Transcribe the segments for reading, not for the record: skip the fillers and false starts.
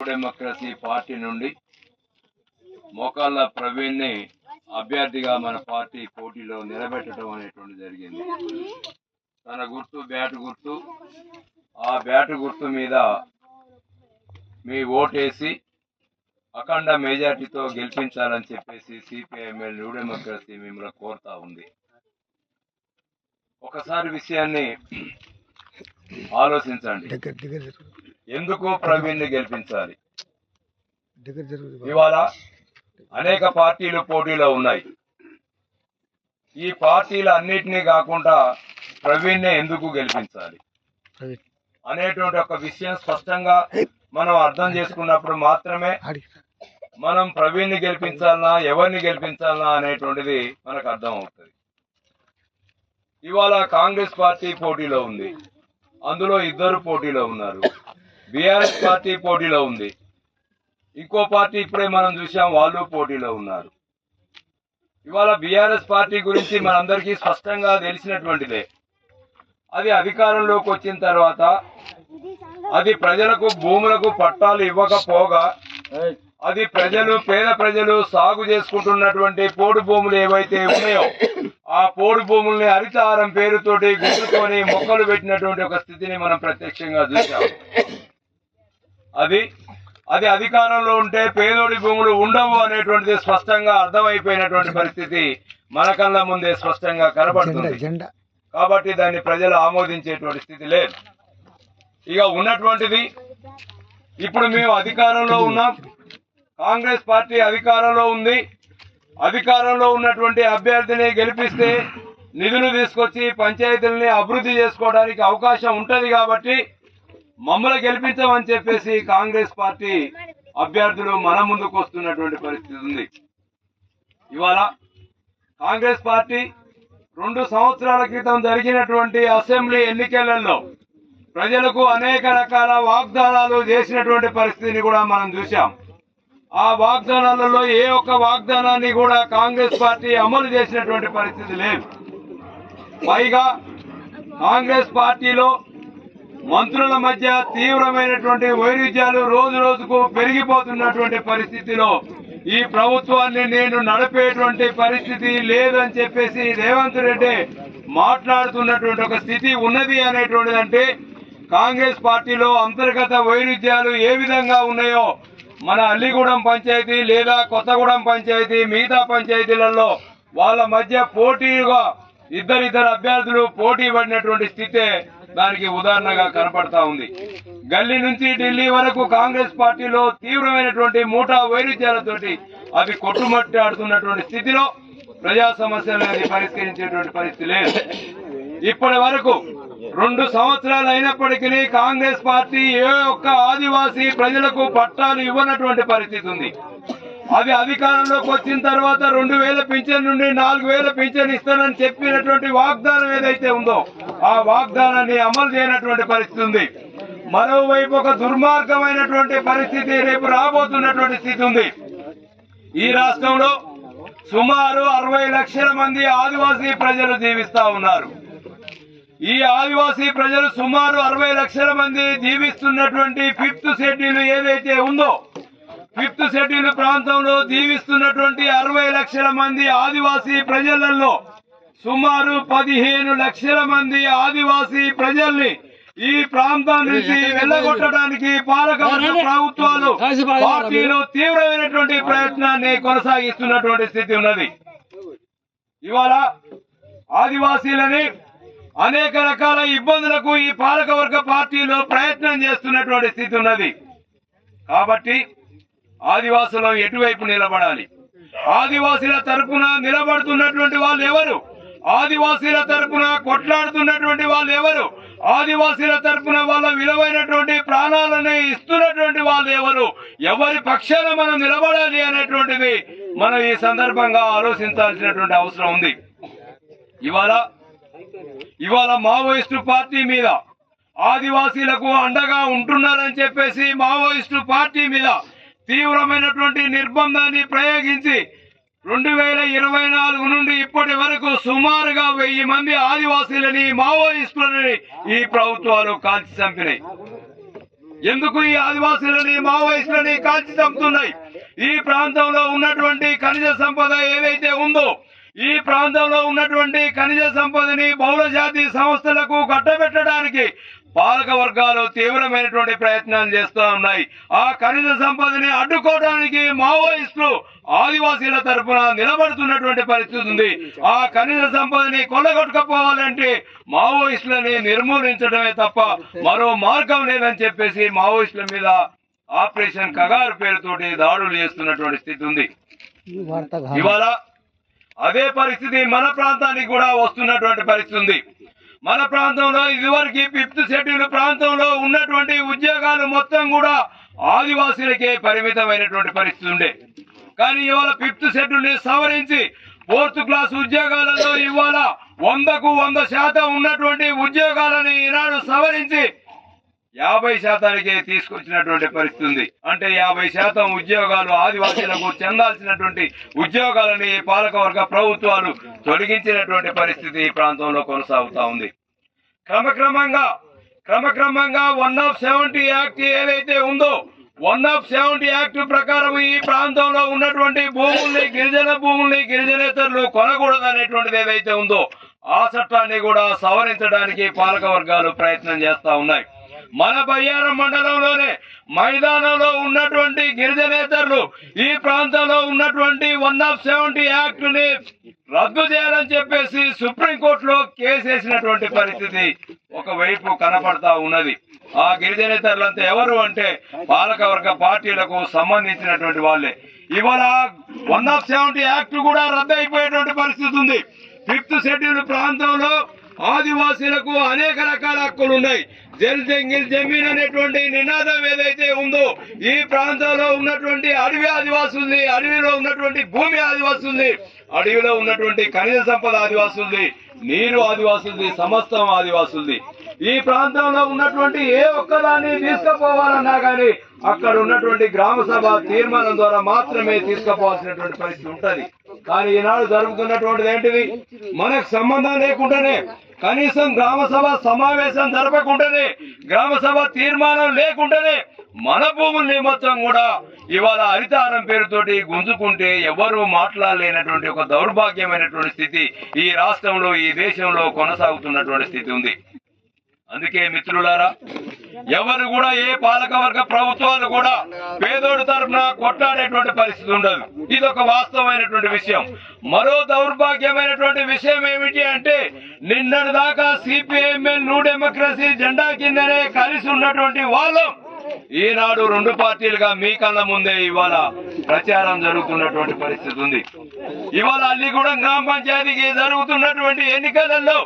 Democracy party నుండి మోకాళ్ళ ప్రవీణ్ని అభ్యర్థిగా మన పార్టీ పోటీలో నిలబెట్టడం అనేటువంటి జరిగింది. తన గుర్తు బ్యాట్ గుర్తు. ఆ బ్యాట్ గుర్తు మీద మీ ఓటేసి అఖండ మెజార్టీతో గెలిపించాలని చెప్పేసి సిపిఐఎంఎల్ న్యూ డెమోక్రసీ మిమ్మల్ని కోరుతా ఉంది. ఒకసారి విషయాన్ని ఆలోచించండి. ఎందుకు ప్రవీణ్ని గెలిపించాలి? ఇవాళ అనేక పార్టీలు పోటీలో ఉన్నాయి. ఈ పార్టీలు అన్నిటినీ కాకుండా ప్రవీణ్నే ఎందుకు గెలిపించాలి అనేటువంటి ఒక విషయం స్పష్టంగా మనం అర్థం చేసుకున్నప్పుడు మాత్రమే మనం ప్రవీణ్ని గెలిపించాలన్నా ఎవరిని గెలిపించాలన్నా అనేటువంటిది మనకు అర్థం అవుతుంది. ఇవాళ కాంగ్రెస్ పార్టీ పోటీలో ఉంది. అందులో ఇద్దరు పోటీలో ఉన్నారు. బీఆర్ఎస్ పార్టీ పోటీలో ఉంది. ఇంకో పార్టీ ఇప్పుడే మనం చూసాం, వాళ్ళు పోటీలో ఉన్నారు. ఇవాళ బీఆర్ఎస్ పార్టీ గురించి మనందరికీ స్పష్టంగా తెలిసినటువంటిదే. అది అధికారంలోకి వచ్చిన తర్వాత అది ప్రజలకు భూములకు పట్టాలు ఇవ్వకపోగా అది పేద ప్రజలు సాగు చేసుకుంటున్నటువంటి పోడు భూములు ఏవైతే ఉన్నాయో ఆ పోడు భూముల్ని హరితహారం పేరుతోటి గుర్తుకొని మొక్కలు పెట్టినటువంటి ఒక స్థితిని మనం ప్రత్యక్షంగా చూసాం. అది అధికారంలో ఉంటే పేదోడి భూములు ఉండవు అనేటువంటిది స్పష్టంగా అర్థమైపోయినటువంటి పరిస్థితి మన కళ్ళ ముందే స్పష్టంగా కనబడుతుంది. కాబట్టి దాన్ని ప్రజలు ఆమోదించేటువంటి స్థితి లేదు. ఇక ఉన్నటువంటిది ఇప్పుడు మేము అధికారంలో ఉన్నాం. కాంగ్రెస్ పార్టీ అధికారంలో ఉంది. అధికారంలో ఉన్నటువంటి అభ్యర్థిని గెలిపిస్తే నిధులు తీసుకొచ్చి పంచాయతీలని అభివృద్ధి చేసుకోవడానికి అవకాశం ఉంటది. కాబట్టి మమ్మల్ని గెలిపించమని చెప్పేసి కాంగ్రెస్ పార్టీ అభ్యర్థులు మన ముందుకు వస్తున్నటువంటి పరిస్థితి ఉంది. ఇవాళ కాంగ్రెస్ పార్టీ 2 సంవత్సరాల క్రితం జరిగినటువంటి అసెంబ్లీ ఎన్నికలలో ప్రజలకు అనేక రకాల వాగ్దానాలు చేసినటువంటి పరిస్థితిని కూడా మనం చూసాం. ఆ వాగ్దానాలలో ఏ ఒక్క వాగ్దానాన్ని కూడా కాంగ్రెస్ పార్టీ అమలు చేసినటువంటి పరిస్థితి లేదు. పైగా కాంగ్రెస్ పార్టీలో మంత్రుల మధ్య తీవ్రమైనటువంటి వైరుధ్యాలు రోజు రోజుకు పెరిగిపోతున్నటువంటి పరిస్థితిలో ఈ ప్రభుత్వాన్ని నేను నడిపేటువంటి పరిస్థితి లేదని చెప్పేసి రేవంత్ రెడ్డి మాట్లాడుతున్నటువంటి ఒక స్థితి ఉన్నది అనేటువంటిదంటే కాంగ్రెస్ పార్టీలో అంతర్గత వైరుధ్యాలు ఏ విధంగా ఉన్నాయో మన అల్లిగూడెం పంచాయతీ లేదా కొత్తగూడెం పంచాయతీ మిగతా పంచాయతీలలో వాళ్ళ మధ్య పోటీగా ఇద్దరు అభ్యర్థులు పోటీ పడినటువంటి స్థితే దానికి ఉదాహరణగా కనపడతా ఉంది. గల్లీ నుంచి ఢిల్లీ వరకు కాంగ్రెస్ పార్టీలో తీవ్రమైనటువంటి మూటా వైరుధ్యాలతోటి అవి కొట్టుమట్టి ఆడుతున్నటువంటి స్థితిలో ప్రజా సమస్యలను పరిష్కరించేటువంటి పరిస్థితి లేదు. ఇప్పటి వరకు 2 సంవత్సరాలు అయినప్పటికీ కాంగ్రెస్ పార్టీ ఏ ఒక్క ఆదివాసీ ప్రజలకు పట్టాలు ఇవ్వనటువంటి పరిస్థితి ఉంది. అది అధికారంలోకి వచ్చిన తర్వాత 2000 పింఛన్ నుండి 4000 పింఛన్ ఇస్తానని చెప్పినటువంటి వాగ్దానం ఏదైతే ఉందో ఆ వాగ్దానాన్ని అమలు చేయనటువంటి పరిస్థితి ఉంది. మరోవైపు ఒక దుర్మార్గమైనటువంటి పరిస్థితి రేపు రాబోతున్నటువంటి స్థితి ఉంది. ఈ రాష్ట్రంలో సుమారు 60 లక్షల మంది ఆదివాసీ ప్రజలు జీవిస్తా ఉన్నారు. ఈ ఆదివాసీ ప్రజలు సుమారు 60 లక్షల మంది జీవిస్తున్నటువంటి 5th షెడ్యూల్ ఏదైతే ఉందో 5th షెడ్యూల్ ప్రాంతంలో జీవిస్తున్నటువంటి 60 లక్షల మంది ఆదివాసీ ప్రజలలో సుమారు 15 లక్షల మంది ఆదివాసీ ప్రజల్ని ఈ ప్రాంతం నుంచి వెళ్ళగొట్టడానికి పాలకవర్గ ప్రభుత్వాలు పార్టీలు తీవ్రమైనటువంటి ప్రయత్నాన్ని కొనసాగిస్తున్నటువంటి స్థితి ఉన్నది. ఇవాళ ఆదివాసీలని అనేక రకాల ఇబ్బందులకు ఈ పాలకవర్గ పార్టీలో ప్రయత్నం చేస్తున్నటువంటి స్థితి ఉన్నది. కాబట్టి ఆదివాసులు ఎటువైపు నిలబడాలి? ఆదివాసీల తరపున నిలబడుతున్నటువంటి వాళ్ళు ఎవరు? ఆదివాసీల తరపున కొట్లాడుతున్నటువంటి వాళ్ళు ఎవరు? ఆదివాసీల తరపున వాళ్ళ విలువైనటువంటి ప్రాణాలను ఇస్తున్నటువంటి వాళ్ళు ఎవరు? ఎవరి పక్షాన మనం నిలబడాలి అనేటువంటిది మనం ఈ సందర్భంగా ఆలోచించాల్సినటువంటి అవసరం ఉంది. ఇవాళ మావోయిస్టు పార్టీ మీద ఆదివాసీలకు అండగా ఉంటున్నారని చెప్పేసి మావోయిస్టు పార్టీ మీద తీవ్రమైనటువంటి నిర్బంధాన్ని ప్రయోగించి 2024 నుండి ఇప్పటి వరకు సుమారుగా 1000 మంది ఆదివాసీలని మావోయిస్టులని ఈ ప్రభుత్వాలు కాల్చి చంపినాయి. ఎందుకు ఈ ఆదివాసులని మావోయిస్టులని కాల్చి చంపుతున్నాయి? ఈ ప్రాంతంలో ఉన్నటువంటి ఖనిజ సంపద ఏదైతే ఉందో ఈ ప్రాంతంలో ఉన్నటువంటి ఖనిజ సంపదని బహుళ జాతి సంస్థలకు కట్టబెట్టడానికి పాలక వర్గాలు తీవ్రమైనటువంటి ప్రయత్నాలు చేస్తూ ఉన్నాయి. ఆ ఖనిజ సంపదని అడ్డుకోవడానికి మావోయిస్టులు ఆదివాసీల తరఫున నిలబడుతున్నటువంటి పరిస్థితి ఉంది. ఆ ఖనిజ సంపదని కొల్లగొట్టుకపోవాలంటే మావోయిస్టులని నిర్మూలించడమే తప్ప మరో మార్గం లేదని చెప్పేసి మావోయిస్టుల మీద ఆపరేషన్ కగారు పేరుతోటి దాడులు చేస్తున్నటువంటి స్థితి ఉంది. ఇవాళ అదే పరిస్థితి మన ప్రాంతానికి కూడా వస్తున్నటువంటి పరిస్థితి ఉంది. మన ప్రాంతంలో ఇదివరకు 5th షెడ్యూల్ ప్రాంతంలో ఉన్నటువంటి ఉద్యోగాలు మొత్తం కూడా ఆదివాసీలకే పరిమితమైనటువంటి పరిస్థితి ఉండే. కానీ ఇవాళ 5th షెడ్యూల్ ని సవరించి 4th క్లాస్ ఉద్యోగాలలో ఇవాళ 100% ఉన్నటువంటి ఉద్యోగాలని ఈనాడు సవరించి 50%కే తీసుకొచ్చినటువంటి పరిస్థితి ఉంది. అంటే 50% ఉద్యోగాలు ఆదివాసీలకు చెందాల్సినటువంటి ఉద్యోగాలని పాలకవర్గ ప్రభుత్వాలు తొలగించినటువంటి పరిస్థితి ఈ ప్రాంతంలో కొనసాగుతా ఉంది. క్రమక్రమంగా 170 యాక్ట్ ఏదైతే ఉందో 170 యాక్ట్ ప్రకారం ఈ ప్రాంతంలో ఉన్నటువంటి భూముల్ని గిరిజన భూముల్ని గిరిజనేతరులు కొనకూడదు అనేటువంటిది ఏదైతే ఉందో ఆ చట్టాన్ని కూడా సవరించడానికి పాలక వర్గాలు ప్రయత్నం చేస్తా ఉన్నాయి. మన బయ్యారం మండలంలోనే మైదానంలో ఉన్నటువంటి గిరిజనేతరులు ఈ ప్రాంతంలో ఉన్నటువంటి 170 యాక్ట్ ని రద్దు చేయాలని చెప్పేసి సుప్రీంకోర్టులో కేసు వేసినటువంటి పరిస్థితి ఒకవైపు కనపడతా ఉన్నది. ఆ గిరిజనేతరులంతా ఎవరు అంటే పాలకవర్గ పార్టీలకు సంబంధించినటువంటి వాళ్ళే. ఇవాళ 170 యాక్ట్ కూడా రద్దు అయిపోయేటువంటి పరిస్థితి ఉంది. 5th షెడ్యూల్ ప్రాంతంలో ఆదివాసీలకు అనేక రకాల హక్కులు ఉన్నాయి. జల్ జంగిల్ జమీన్ అనేటువంటి నినాదం ఏదైతే ఉందో ఈ ప్రాంతంలో ఉన్నటువంటి అడవి ఆదివాసుల్ని, అడవిలో ఉన్నటువంటి భూమి ఆదివాసుల్ని, అడవిలో ఉన్నటువంటి ఖనిజ సంపద ఆదివాసుల్ని, నీరు ఆదివాసుల్ని, సమస్తం ఆదివాసుల్ని. ఈ ప్రాంతంలో ఉన్నటువంటి ఏ ఒక్కదాన్ని తీసుకుపోవాలన్నా కానీ అక్కడ ఉన్నటువంటి గ్రామ సభ తీర్మానం ద్వారా మాత్రమే తీసుకుపోవాల్సినటువంటి పరిస్థితి ఉంటది. కానీ ఈనాడు జరుగుతున్నటువంటిది ఏంటిది? మనకు సంబంధం లేకుండానే, కనీసం గ్రామ సభ సమావేశం జరపకుండానే, గ్రామ సభ తీర్మానం లేకుండానే మన భూముల్ని మొత్తం కూడా ఇవాళ హరితారం పేరుతోటి గుంజుకుంటే ఎవరు మాట్లాడలేనటువంటి ఒక దౌర్భాగ్యమైనటువంటి స్థితి ఈ రాష్ట్రంలో, ఈ దేశంలో కొనసాగుతున్నటువంటి స్థితి ఉంది. అందుకే మిత్రులారా, ఎవరు కూడా ఏ పాలకవర్గ ప్రభుత్వాలు కూడా పేదోడు తరఫున కొట్లాడేటువంటి పరిస్థితి ఉండదు. ఇది ఒక వాస్తవమైనటువంటి విషయం. మరో దౌర్భాగ్యమైనటువంటి విషయం ఏమిటి అంటే నిన్నటి దాకా సిపిఐఎంఎల్ న్యూ డెమోక్రసీ జెండా కిందనే కలిసి ఉన్నటువంటి వాళ్ళు ఈనాడు 2 పార్టీలుగా మీ కళ్ళ ముందే ఇవాళ ప్రచారం జరుగుతున్నటువంటి పరిస్థితి ఉంది. ఇవాళ అల్లిగూడెం గ్రామ పంచాయతీకి జరుగుతున్నటువంటి ఎన్నికలలో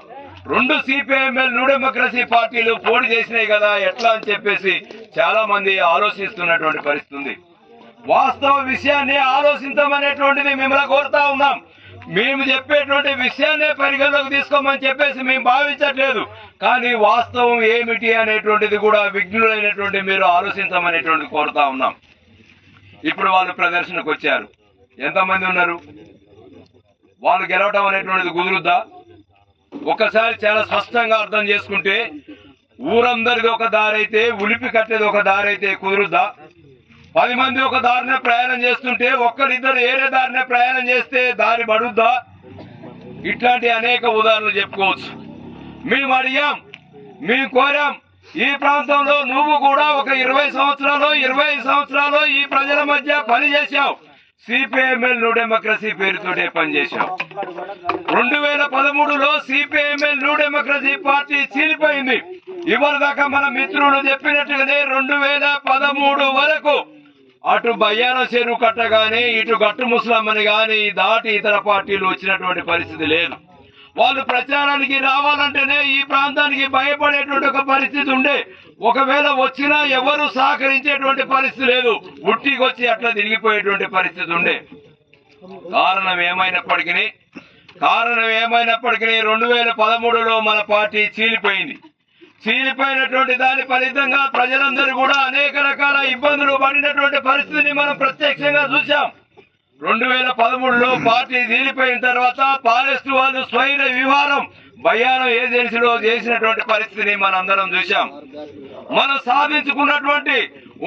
2 సిపిఐఎంఎల్ న్యూ డెమోక్రసీ పార్టీలు పోటీ చేసినాయి కదా, ఎట్లా అని చెప్పేసి చాలా మంది ఆలోచిస్తున్నటువంటి పరిస్థితి ఉంది. వాస్తవ విషయాన్ని ఆలోచించమనేటువంటిది మిమ్మల్ని కోరుతా ఉన్నాం. మేము చెప్పేటువంటి విషయాన్నే పరిగణలోకి తీసుకోమని చెప్పేసి మేము భావించట్లేదు. కానీ వాస్తవం ఏమిటి అనేటువంటిది కూడా విఘ్నులైనటువంటి మీరు ఆలోచించమనేటువంటిది కోరుతా ఉన్నాం. ఇప్పుడు వాళ్ళు ప్రదర్శనకు వచ్చారు. ఎంతమంది ఉన్నారు? వాళ్ళు గెలవటం అనేటువంటిది కుదురుద్దా? ఒకసారి చాలా స్పష్టంగా అర్థం చేసుకుంటే ఊరందరిది ఒక దారి అయితే, ఉలిపి కట్టేది ఒక దారి అయితే కుదురుద్దా? 10 మంది ఒక దారినే ప్రయాణం చేస్తుంటే ఒక్కరిద్దరు ఏరే దారినే ప్రయాణం చేస్తే దారి పడుద్దా? ఇట్లాంటి అనేక ఉదాహరణలు చెప్పుకోవచ్చు. మేము అడిగాం, మేము కోరాం, ఈ ప్రాంతంలో నువ్వు కూడా ఒక 20 సంవత్సరాలు 25 సంవత్సరాలు ఈ ప్రజల మధ్య పనిచేశావు. సిపిఐఎంఎల్ న్యూ డెమోక్రసీ పేరుతోటే పనిచేశావు. 2013లో సిపిఐఎంఎల్ న్యూ డెమోక్రసీ పార్టీ చీలిపోయింది. ఇవాళ దాకా మన మిత్రులు చెప్పినట్టుగానే 2013 వరకు అటు బయ్యాన చెరువు కట్ట గాని, ఇటు గట్టు ముసలమ్మని గాని దాటి ఇతర పార్టీలు వచ్చినటువంటి పరిస్థితి లేదు. వాళ్ళు ప్రచారానికి రావాలంటేనే ఈ ప్రాంతానికి భయపడేటువంటి ఒక పరిస్థితి ఉండే. ఒకవేళ వచ్చినా ఎవరు సహకరించేటువంటి పరిస్థితి లేదు. ఉట్టికొచ్చి అట్లా తిరిగిపోయేటువంటి పరిస్థితి ఉండే. కారణం ఏమైనప్పటికీ 2013లో మన పార్టీ చీలిపోయింది. చీలిపోయినటువంటి దాని ఫలితంగా ప్రజలందరూ కూడా అనేక రకాల ఇబ్బందులు పడినటువంటి పరిస్థితిని మనం ప్రత్యక్షంగా చూసాం. 2013లో పార్టీ జీలిపోయిన తర్వాత ఫారెస్ట్ వాళ్ళు స్వైర విహారం బయ్యారం ఏజెన్సీలో చేసినటువంటి పరిస్థితిని మనందరం చూశాం. మనం సాధించుకున్నటువంటి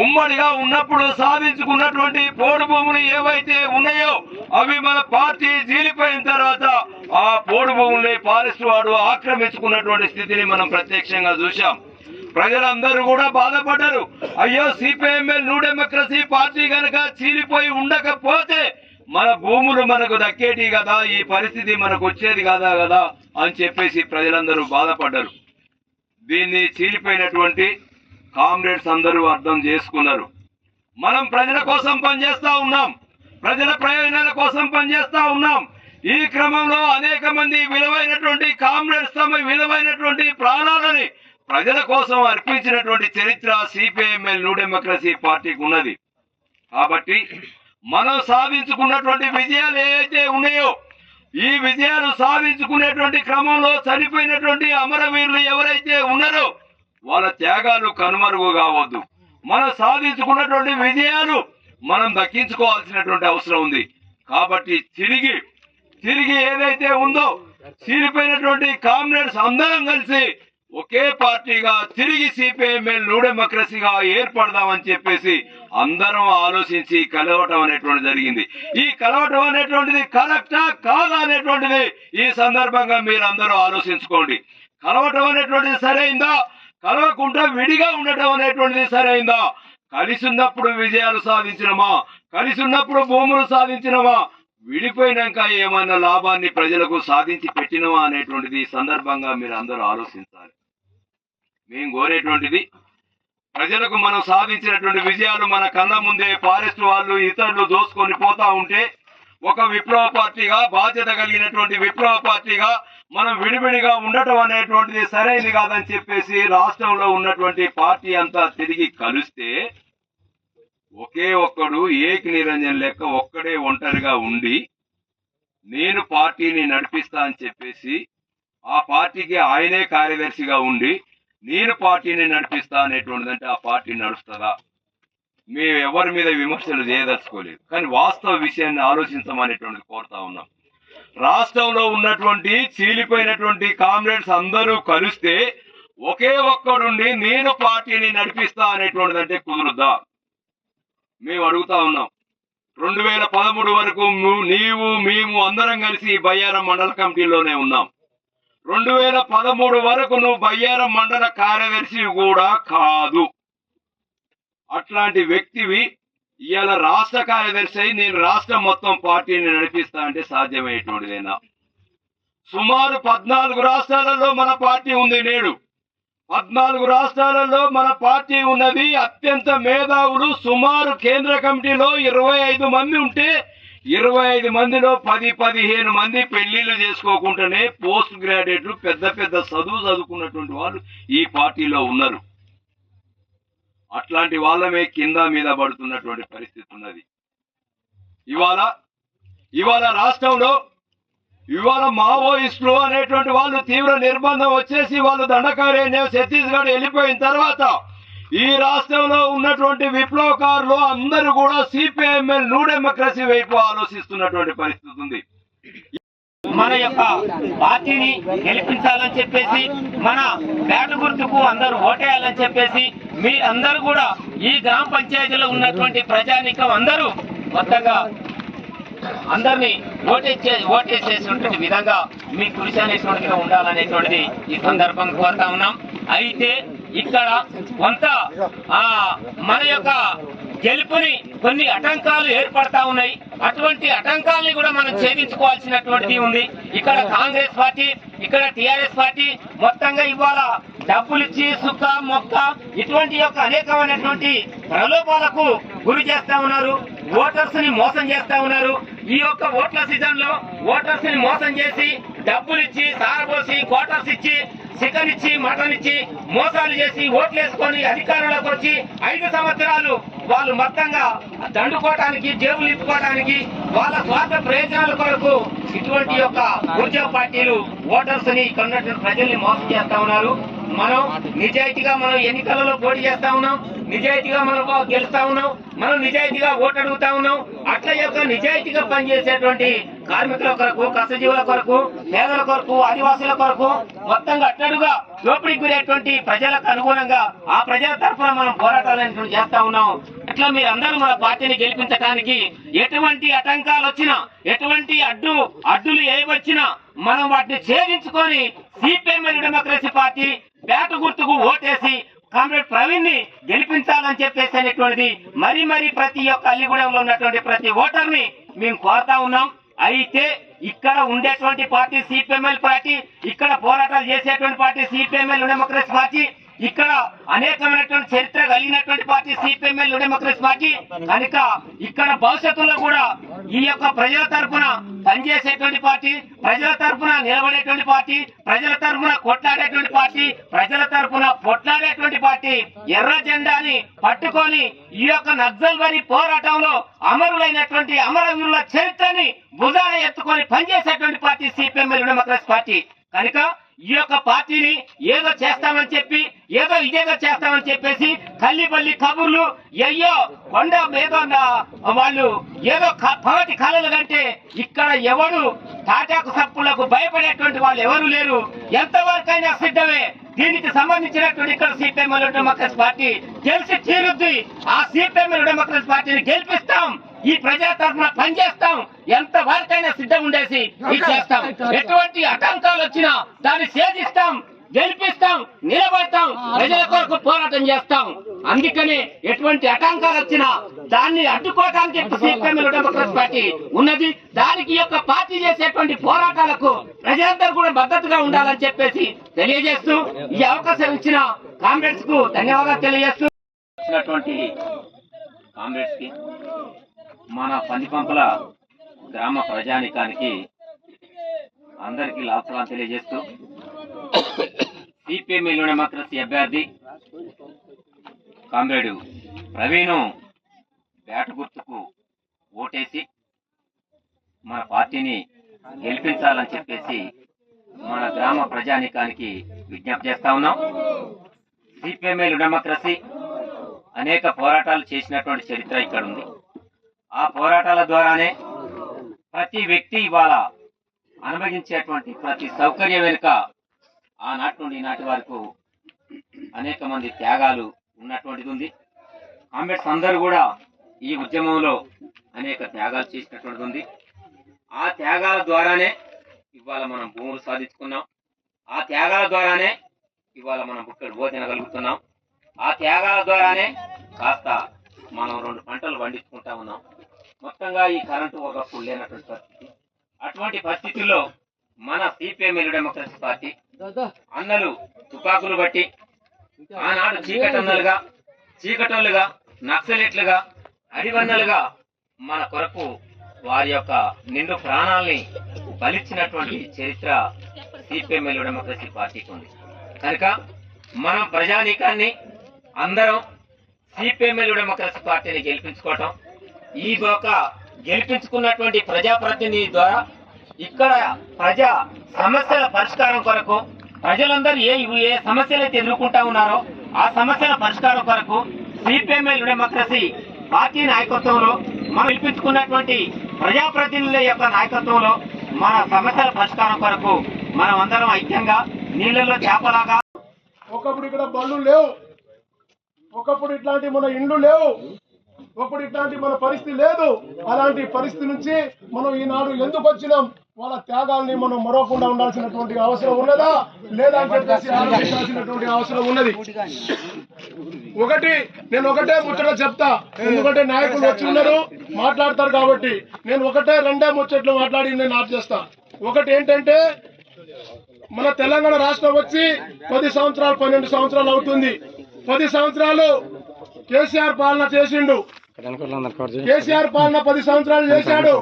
ఉమ్మడిగా ఉన్నప్పుడు సాధించుకున్నటువంటి పోడు భూములు ఏవైతే ఉన్నాయో అవి మన పార్టీ జీలిపోయిన తర్వాత ఆ పోడు భూముల్ని ఫారెస్ట్ వాడు ఆక్రమించుకున్నటువంటి స్థితిని మనం ప్రత్యక్షంగా చూశాం. ప్రజలందరూ కూడా బాధపడ్డారు. అయ్యో, సిపిఎంఎల్ న్యూ డెమోక్రసీ పార్టీ కనుక చీలిపోయి ఉండకపోతే మన భూములు మనకు దక్కేటి కదా, ఈ పరిస్థితి మనకు వచ్చేది కదా అని చెప్పేసి ప్రజలందరూ బాధపడ్డారు. దీన్ని చీలిపోయినటువంటి కామ్రేడ్స్ అందరూ అర్థం చేసుకున్నారు. మనం ప్రజల కోసం పనిచేస్తా ఉన్నాం, ప్రజల ప్రయోజనాల కోసం పనిచేస్తా ఉన్నాం. ఈ క్రమంలో అనేక మంది విలువైనటువంటి కామ్రేడ్స్ తమ విలువైనటువంటి ప్రాణాలని ప్రజల కోసం అర్పించినటువంటి చరిత్ర సిపిఎంఎల్ న్యూ డెమోక్రసీ పార్టీకి ఉన్నది. కాబట్టి మనం సాధించుకున్నటువంటి విజయాలు ఏవైతే ఉన్నాయో ఈ విజయాలు సాధించుకునేటువంటి క్రమంలో చనిపోయినటువంటి అమరవీరులు ఎవరైతే ఉన్నారో వాళ్ళ త్యాగాలు కనుమరుగు కావద్దు. మనం సాధించుకున్నటువంటి విజయాలు మనం దక్కించుకోవాల్సినటువంటి అవసరం ఉంది. కాబట్టి తిరిగి ఏదైతే ఉందో చీలిపోయినటువంటి కామ్రేడ్స్ అందరం కలిసి ఒకే పార్టీగా తిరిగి సిపిఎంఎల్ న్యూ డెమోక్రసీగా ఏర్పడదామని చెప్పేసి అందరం ఆలోచించి కలవటం అనేటువంటి జరిగింది. ఈ కలవటం అనేటువంటిది కరెక్టా కాదా అనేటువంటిది ఈ సందర్భంగా మీరు అందరూ ఆలోచించుకోండి. కలవటం అనేటువంటిది సరైందా, కలవకుండా విడిగా ఉండటం అనేటువంటిది సరైందా, కలిసి ఉన్నప్పుడు విజయాలు సాధించినమా, కలిసి ఉన్నప్పుడు భూములు సాధించినమా, విడిపోయినాక ఏమైనా లాభాన్ని ప్రజలకు సాధించి పెట్టినమా అనేటువంటిది ఈ సందర్భంగా మీరు అందరూ ఆలోచించాలి. మేము కోరేటువంటిది ప్రజలకు మనం సాధించినటువంటి విజయాలు మన కళ్ళ ముందే ఫారెస్ట్ వాళ్ళు ఇతరులు దోసుకొని పోతా ఉంటే ఒక విప్లవ పార్టీగా, బాధ్యత కలిగినటువంటి విప్లవ పార్టీగా మనం విడివిడిగా ఉండటం అనేటువంటిది సరైనది కాదని చెప్పేసి రాష్ట్రంలో ఉన్నటువంటి పార్టీ అంతా తిరిగి కలిస్తే ఒకే ఒక్కడు ఏక నిరంజన్ లెక్క ఒక్కడే ఒంటరిగా ఉండి నేను పార్టీని నడిపిస్తా అని చెప్పేసి ఆ పార్టీకి ఆయనే కార్యదర్శిగా ఉండి నేను పార్టీని నడిపిస్తా అనేటువంటిది అంటే ఆ పార్టీ నడుస్తుందా? మేము ఎవరి మీద విమర్శలు చేయదలుచుకోలేదు, కానీ వాస్తవ విషయాన్ని ఆలోచించమనేటువంటిది కోరుతా ఉన్నాం. రాష్ట్రంలో ఉన్నటువంటి చీలిపోయినటువంటి కామ్రేడ్స్ అందరూ కలిస్తే ఒకే ఒక్కడుండి నేను పార్టీని నడిపిస్తా అనేటువంటిది అంటే కుదురుద్దా? మేము అడుగుతా ఉన్నాం. 2013 వరకు నీవు మేము అందరం కలిసి బయ్యారం మండల కమిటీలోనే ఉన్నాం. 2013 వరకు నువ్వు బయ్యారం మండల కార్యదర్శి కూడా కాదు. అట్లాంటి వ్యక్తివి ఇవాళ రాష్ట్ర కార్యదర్శి అయి నేను రాష్ట్రం మొత్తం పార్టీని నడిపిస్తా అంటే సాధ్యమయ్యేటువంటిదేనా? సుమారు 14 రాష్ట్రాలలో మన పార్టీ ఉంది. నేడు 14 రాష్ట్రాలలో మన పార్టీ ఉన్నది. అత్యంత మేధావులు సుమారు కేంద్ర కమిటీలో 25 మంది ఉంటే 25 మందిలో 10-15 మంది పెళ్లిళ్లు చేసుకోకుండానే పోస్ట్ గ్రాడ్యుయేట్లు పెద్ద పెద్ద చదువుకున్నటువంటి వాళ్ళు ఈ పార్టీలో ఉన్నారు. అట్లాంటి వాళ్ళమే కింద మీద పడుతున్నటువంటి పరిస్థితి ఉన్నది. ఇవాళ రాష్ట్రంలో మావోయిస్టులు అనేటువంటి వాళ్ళు తీవ్ర నిర్బంధం వచ్చేసి వాళ్ళు దండకార్య ఛత్తీస్గఢ్ వెళ్ళిపోయిన తర్వాత ఈ రాష్ట్రంలో ఉన్నటువంటి విప్లవకారులు అందరూ కూడా సిపిఎంఎల్ న్యూ డెమోక్రసీ వైపు ఆలోచిస్తున్నటువంటి పరిస్థితి ఉంది. మన యొక్క పార్టీని గెలిపించాలని చెప్పేసి మన బ్యాటు గుర్తుకు అందరూ ఓటేయాలని చెప్పేసి మీరందరూ కూడా ఈ గ్రామ పంచాయతీలో ఉన్నటువంటి ప్రజానీకం అందరూ మొత్తంగా అందరినీ ఓటేసేటువంటి విధంగా మీ కృషి అనేటువంటిగా ఉండాలనేటువంటిది ఈ సందర్భంగా కోరుతా ఉన్నాం. అయితే ఇక్కడ కొంత మన యొక్క గెలుపుని కొన్ని ఆటంకాలు ఏర్పడతా ఉన్నాయి. అటువంటి ఆటంకాలని కూడా మనం ఛేదించుకోవాల్సినటువంటిది ఉంది. ఇక్కడ కాంగ్రెస్ పార్టీ, ఇక్కడ టిఆర్ఎస్ పార్టీ మొత్తంగా ఇవాళ డబ్బులిచ్చి సుక్క మొక్క ఇటువంటి యొక్క అనేకమైనటువంటి ప్రలోభాలకు గురి చేస్తా ఉన్నారు. ఓటర్స్ ని మోసం చేస్తా ఉన్నారు. ఈ యొక్క ఓట్ల సీజన్ లో ఓటర్స్ ని మోసం చేసి డబ్బులిచ్చి సారబోసి క్వార్టర్స్ ఇచ్చి చికెన్ ఇచ్చి మటన్ ఇచ్చి మోసాలు చేసి ఓట్లేసుకొని అధికారంలోకి వచ్చి 5 సంవత్సరాలు వాళ్ళు మొత్తంగా దండుకోవటానికి జేబులు ఇప్పుకోవడానికి వాళ్ళ స్వార్థ ప్రయోజనాల కొరకు ఇటువంటి యొక్క ఉద్యోగ పార్టీలు ఓటర్స్ ని ఇక్కడ ఉన్నటువంటి ప్రజల్ని మోసం చేస్తా ఉన్నారు. మనం నిజాయితీగా మనం ఎన్నికలలో పోటీ చేస్తా ఉన్నాం, నిజాయితీగా మనం గెలుస్తా ఉన్నాం, మనం నిజాయితీగా ఓటు అడుగుతా ఉన్నాం. అట్లా యొక్క నిజాయితీగా పనిచేసేటువంటి కార్మికుల కొరకు, కష్టజీవుల కొరకు, పేదల కొరకు, ఆదివాసుల కొరకు మొత్తంగా అట్టడుగా దోపిడీకి గురేటువంటి ప్రజలకు అనుగుణంగా ఆ ప్రజల తరఫున మనం పోరాటాలను చేస్తా ఉన్నాం. అట్లా మీరందరూ మన పార్టీని గెలిపించడానికి ఎటువంటి ఆటంకాలు వచ్చినా, ఎటువంటి అడ్డులు ఏవచ్చినా మనం వాటిని ఛేదించుకొని సిపిఎం డెమోక్రసీ పార్టీ బ్యాటు గుర్తుకు ఓటేసి కామ్రేడ్ ప్రవీణ్ ని గెలిపించాలని చెప్పేసి అనేటువంటిది మరి ప్రతి ఒక్క అల్లిగూడెంలో ఉన్నటువంటి ప్రతి ఓటర్ని మేము కోరుతా ఉన్నాం. అయితే ఇక్కడ ఉండేటువంటి పార్టీ సిపిఎంఎల్ పార్టీ, ఇక్కడ పోరాటాలు చేసేటువంటి పార్టీ సిపిఎంఎల్ డెమోక్రసీ పార్టీ, ఇక్కడ అనేకమైనటువంటి చరిత్ర కలిగినటువంటి పార్టీ సిపిఎంఎల్ డెమోక్రసీ పార్టీ కనుక ఇక్కడ భవిష్యత్తులో కూడా ఈ యొక్క ప్రజల తరఫున పనిచేసేటువంటి పార్టీ, ప్రజల తరఫున నిలబడేటువంటి పార్టీ, ప్రజల తరఫున కొట్లాడేటువంటి పార్టీ, ప్రజల తరఫున పొట్లాడేటువంటి పార్టీ ఎర్ర జెండాని పట్టుకొని ఈ యొక్క నక్సల్బరీ పోరాటంలో అమరులైనటువంటి అమరవీరుల చరిత్రని భుజాన ఎత్తుకొని పనిచేసేటువంటి పార్టీ సిపిఎంఎల్ డెమోక్రసీ పార్టీ కనుక ఈ యొక్క పార్టీని ఏదో చేస్తామని చెప్పి ఇదేదో చేస్తామని చెప్పేసి కల్లిబల్లి కబుర్లు అయ్యో కొండ ఏదో వాళ్ళు ఏదో పగటి కళలు కంటే ఇక్కడ ఎవడు తాటాకు సప్పులకు భయపడేటువంటి వాళ్ళు ఎవరు లేరు. ఎంతవరకైనా సిద్ధమే. దీనికి సంబంధించినటువంటి ఇక్కడ సిపిఎంఎల్ డెమోక్రసీ పార్టీ గెలిచి తీరుద్ది. ఆ సిపిఎంఎల్ డెమోక్రసీ పార్టీని గెలిపిస్తాం. ఈ ప్రజల తరఫున పనిచేస్తాం. ఎంత వరకైనా సిద్ధం ఉండేసి ఇది చేస్తాం. ఎటువంటి ఆటంకాలు వచ్చినా దాన్ని ఛేదిస్తాం, గెలిపిస్తాం, నిలబడతాం, ప్రజల కొరకు పోరాటం చేస్తాం. అందుకని ఎటువంటి ఆటంకాలు వచ్చినా దాన్ని అడ్డుకోవడానికి సిపిఎంఎల్ డెమోక్రసీ పార్టీ ఉన్నది. దానికి యొక్క పార్టీ చేసేటువంటి పోరాటాలకు ప్రజలందరూ కూడా మద్దతుగా ఉండాలని చెప్పేసి తెలియజేస్తూ ఈ అవకాశం ఇచ్చిన కామ్రేడ్స్ కు ధన్యవాదాలు తెలియజేస్తూ ఇచ్చినటువంటి కామ్రేడ్స్ కి, మన పందిపంపుల గ్రామ ప్రజానికానికి అందరికీ లాభాలు తెలియజేస్తూ సిపిఎంఎల్ డెమోక్రసీ అభ్యర్థి కామ్రేడు ప్రవీణ్ బ్యాటు గుర్తుకు ఓటేసి మన పార్టీని గెలిపించాలని చెప్పేసి మన గ్రామ ప్రజానికానికి విజ్ఞప్తి చేస్తా ఉన్నాం. సిపిఎంఎల్ డెమోక్రసీ అనేక పోరాటాలు చేసినటువంటి చరిత్ర ఇక్కడ ఉంది. ఆ పోరాటాల ద్వారానే ప్రతి వ్యక్తి ఇవాళ అనుభవించేటువంటి ప్రతి సౌకర్యం వెనుక ఆనాటి నుండి ఈనాటి వరకు అనేక మంది త్యాగాలు ఉన్నటువంటిది ఉంది. కామ్రేడ్స్ అందరూ కూడా ఈ ఉద్యమంలో అనేక త్యాగాలు చేసినటువంటిది ఉంది. ఆ త్యాగాల ద్వారానే ఇవాళ మనం భూములు సాధించుకున్నాం. ఆ త్యాగాల ద్వారానే ఇవాళ మనం బుక్కలు భోజనగలుగుతున్నాం. ఆ త్యాగాల ద్వారానే కాస్త మనం 2 పంటలు పండించుకుంటా ఉన్నాం. మొత్తంగా ఈ కరెంటు ఒకప్పుడు లేనటువంటి పరిస్థితి. అటువంటి పరిస్థితుల్లో మన సిపిఎంఎల్ డెమోక్రసీ పార్టీ అన్నలు తుపాకులు బట్టి ఆనాడు చీకటోళ్ళుగా నక్సలెట్లుగా అడివన్నలుగా మన కొరకు వారి యొక్క నిండు ప్రాణాలని బలిచ్చినటువంటి చరిత్ర సిపిఎంఎల్ డెమోక్రసీ పార్టీకి ఉంది. కనుక మనం ప్రజానీకాన్ని అందరం సిపిఎంఎల్ డెమోక్రసీ పార్టీని గెలిపించుకోవటం, ఈ గెలిపించుకున్నటువంటి ప్రజాప్రతినిధి ద్వారా ఇక్కడ ప్రజా సమస్యల పరిష్కారం కొరకు ప్రజలందరూ ఏ సమస్యలు అయితే ఎదుర్కొంటా ఉన్నారో ఆ సమస్యల పరిష్కారం కొరకు సిపిఎంఎల్ డెమోక్రసీ పార్టీ నాయకత్వంలో మనం గెలిపించుకున్నటువంటి ప్రజాప్రతినిధుల యొక్క నాయకత్వంలో మన సమస్యల పరిష్కారం కొరకు మనం అందరం ఐక్యంగా నీళ్ళలో చేపలాగా. ఒకప్పుడు ఇక్కడ బళ్ళు లేవు, ఒకప్పుడు ఇట్లాంటి మన ఇండ్లు లేవు, ఒకప్పుడు ఇట్లాంటి మన పరిస్థితి లేదు. అలాంటి పరిస్థితి నుంచి మనం ఈనాడు ఎందుకు వచ్చినాం, వాళ్ళ త్యాగాల్ని మనం మరవకుండా ఉండాల్సినటువంటి అవసరం ఉన్నదా లేదా అని చెప్పేసి ఆలోచించాల్సినటువంటి అవసరం ఉన్నది. నేను ఒకటే ముచ్చట చెప్తా, ఎందుకంటే నాయకులు వచ్చి ఉన్నారు మాట్లాడతారు కాబట్టి నేను ఒకటే 2 ముచ్చట్లు మాట్లాడి నేను ఆఫ్ చేస్తా. ఒకటి ఏంటంటే, మన తెలంగాణ రాష్ట్రం వచ్చి 10 సంవత్సరాలు 12 సంవత్సరాలు అవుతుంది. 10 సంవత్సరాలు కేసీఆర్ పాలన చేసిండు. కేసీఆర్ పాలన 10 సంవత్సరాలు చేశాడు.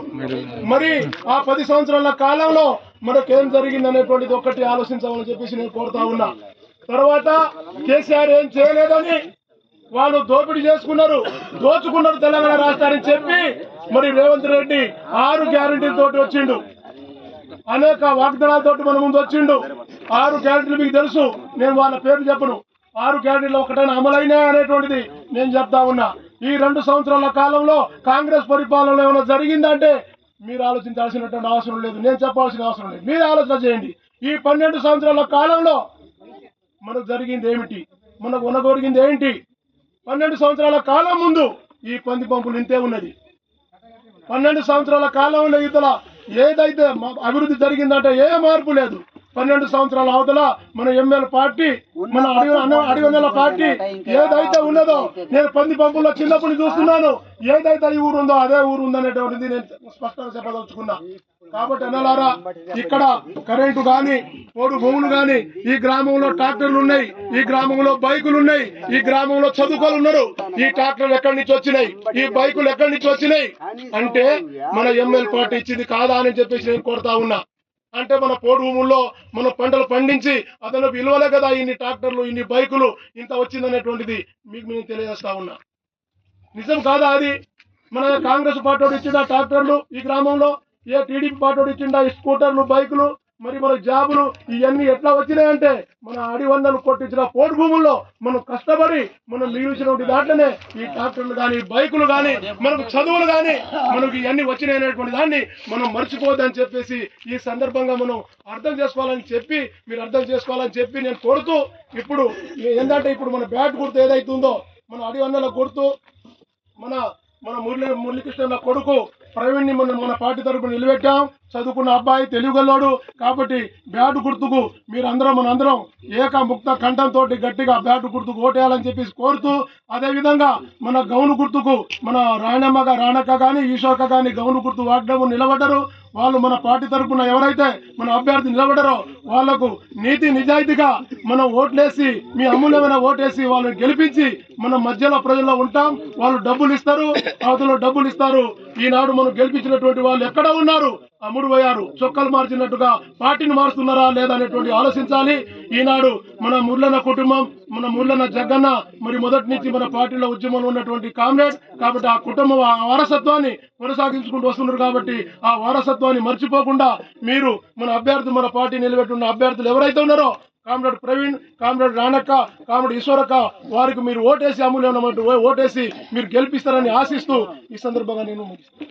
మరి ఆ 10 సంవత్సరాల కాలంలో మనకేం జరిగింది అనేటువంటిది ఒక్కటి ఆలోచించాలని చెప్పేసి నేను కోరుతా ఉన్నా. తర్వాత కేసీఆర్ ఏం చేయలేదని వాళ్ళు దోపిడీ దోచుకున్నారు తెలంగాణ రాష్ట్రాన్ని చెప్పి మరి రేవంత్ రెడ్డి 6 గ్యారెంటీలతోటి వచ్చిండు, అనేక వాగ్దానాలతోటి మన ముందు వచ్చిండు. 6 గ్యారెంటీలు మీకు తెలుసు, నేను వాళ్ళ పేరు చెప్పను. 6 గ్యారెంటీలు ఒకటైనా అమలైనా అనేటువంటిది నేను చెప్తా ఉన్నా. ఈ 2 సంవత్సరాల కాలంలో కాంగ్రెస్ పరిపాలనలో ఏమైనా జరిగిందంటే మీరు ఆలోచించాల్సినటువంటి అవసరం లేదు, నేను చెప్పాల్సిన అవసరం లేదు. మీరు ఆలోచన చేయండి. ఈ 12 సంవత్సరాల కాలంలో మనకు జరిగింది ఏమిటి, మనకు ఉనగొరిగింది ఏంటి? 12 సంవత్సరాల కాలం ముందు ఈ పంది పంపులు ఇంతే ఉన్నది. 12 సంవత్సరాల కాలంలో ఇతల ఏదైతే అభివృద్ధి జరిగిందంటే ఏ మార్పు లేదు. 12 సంవత్సరాల అవతల మన ఎమ్మెల్యే పార్టీ, మన అడివెన్నెల పార్టీ ఏదైతే ఉన్నదో, నేను పంది పంపుల్లో చిన్నప్పుడు చూస్తున్నాను. ఏదైతే ఈ ఊరు ఉందో అదే ఊరు ఉందనేటువంటిది నేను స్పష్టంగా చెప్పదలుచుకున్నా. కాబట్టి అన్నలారా, ఇక్కడ కరెంటు గాని, పోడు భూములు గాని, ఈ గ్రామంలో ట్రాక్టర్లు ఉన్నాయి, ఈ గ్రామంలో బైకులు ఉన్నాయి, ఈ గ్రామంలో చదువుకోలు ఉన్నారు. ఈ ట్రాక్టర్లు ఎక్కడి నుంచి వచ్చినాయి, ఈ బైకులు ఎక్కడి నుంచి వచ్చినాయి అంటే మన ఎమ్మెల్యే పార్టీ ఇచ్చింది కాదా అని చెప్పేసి నేను కోరుతా ఉన్నా. అంటే మన పోడు భూముల్లో మన పంటలు పండించి అతను విలువలే కదా ఇన్ని ట్రాక్టర్లు, ఇన్ని బైకులు ఇంత వచ్చిందనేటువంటిది మీకు నేను తెలియజేస్తా ఉన్నా. నిజం కాదా అది? మన కాంగ్రెస్ పార్టీ ఇచ్చిన ట్రాక్టర్లు ఈ గ్రామంలో, ఏ టీడీపీ పార్టీ ఇచ్చిండా ఈ స్కూటర్లు, బైకులు, మరి మన జాబులు ఇవన్నీ ఎట్లా వచ్చినాయంటే మన అడివన్నలు కొట్టించిన పోటు భూముల్లో మనం కష్టపడి మనం మిగిలిచినటువంటి దాంట్లోనే ఈ ట్రాక్టర్లు కానీ, బైకులు కానీ, మనకు చదువులు కానీ మనకు ఇవన్నీ వచ్చినాయనేటువంటి దాన్ని మనం మర్చిపోద్దని చెప్పేసి ఈ సందర్భంగా మనం అర్థం చేసుకోవాలని చెప్పి, మీరు అర్థం చేసుకోవాలని చెప్పి నేను కోరుతూ, ఇప్పుడు ఏంటంటే ఇప్పుడు మన బ్యాట్ గుర్తు ఏదైతే ఉందో, మన అడివన్నల గుర్తు, మన మురళీకృష్ణ కొడుకు ప్రవీణ్ ని మన పార్టీ తరపున నిలబెట్టాం. చదువుకున్న అబ్బాయి, తెలుగులోడు. కాబట్టి బ్యాటు గుర్తుకు మీరందరం మనందరం ఏకముక్త కంఠంతో గట్టిగా బ్యాటు గుర్తుకు ఓటేయాలని చెప్పేసి కోరుతూ, అదేవిధంగా మన గౌను గుర్తుకు మన రాణక్క కానీ, ఈశ్వరక్క కానీ గౌను గుర్తు వాగ్దానం నిలబడ్డారు. వాళ్ళు మన పార్టీ తరపున ఎవరైతే మన అభ్యర్థి నిలబడ్డారో వాళ్లకు నీతి నిజాయితీగా మనం ఓట్లేసి, మీ అమూల్యమైన ఓటేసి వాళ్ళని గెలిపించి మన మధ్యలో ప్రజల్లో ఉంటాం. వాళ్ళు డబ్బులు ఇస్తారు, అవతల డబ్బులు ఇస్తారు. ఈనాడు మనం గెలిపించినటువంటి వాళ్ళు ఎక్కడ ఉన్నారు? అమ్ముడుపోయారు. చొక్కలు మార్చినట్టుగా పార్టీని మారుస్తున్నారా లేదా అనేటువంటి ఆలోచించాలి. ఈనాడు మన మురళన్న కుటుంబం, మన మురళన్న జగ్గన్న మరి మొదటి నుంచి మన పార్టీలో ఉద్యమంలో ఉన్నటువంటి కామ్రేడ్. కాబట్టి ఆ కుటుంబం ఆ వారసత్వాన్ని కొనసాగించుకుంటూ వస్తున్నారు. కాబట్టి ఆ వారసత్వాన్ని మర్చిపోకుండా మీరు మన అభ్యర్థి, మన పార్టీ నిలబెట్టున్న అభ్యర్థులు ఎవరైతే ఉన్నారో, కామ్రేడ్ ప్రవీణ్, కామ్రేడ్ రాణక్క, కామ్రేడ్ ఈశ్వరక్క, వారికి మీరు ఓటేసి అమూల్యమైన ఓటేసి మీరు గెలిపిస్తారని ఆశిస్తూ ఈ సందర్భంగా నేను